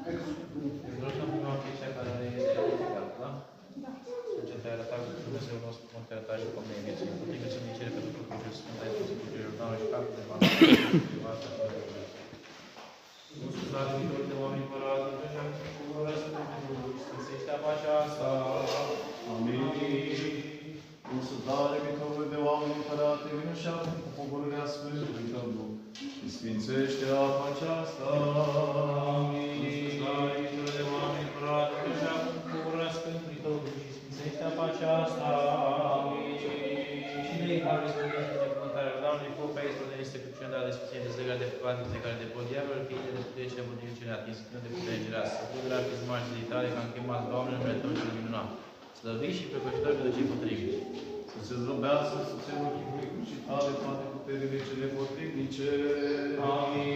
Îți rugăm prima chestia care este ridicată, da? Deci te-ai arătat cu Dumnezeu nostru, cum te-ai arătat și cum ne-ai viețuit. Potrivit să nicere pentru Duhul și Sfânta Iisus, cu Iordanul și capul de Evanghelie, și privată și de Dumnezeu. Nu sunt la viitor de oameni părate, așa cu răsătă pentru Duhul și Sfințește apa aceasta. Amin. Consultare viitorului de oameni împărate, vină și acum cu pogorârea Sfântului Tău Duh și sfințește apa aceasta. Amin. Consultare viitorului de oameni împărate, vină și acum cu pogorârea Sfântului Tău Duh și sfințește apa aceasta. Amin. Și de care răspândește de cuvântarea Iordanului, foc pe aici, de este cu cine de sfințenie, de zlegare de privat, de zlegare de pod, diavolul, cheile de putere și nepotrivit ce ne atins, când de putere gireasă. Puterea pismari de tale, că am chemat Doamne, numele Tău cel minunat. Slăviți și prepășitori pentru cei potriviți. Să se zdrobească, să se închipui cu și tale toate puterile cele potrivnice. Amin.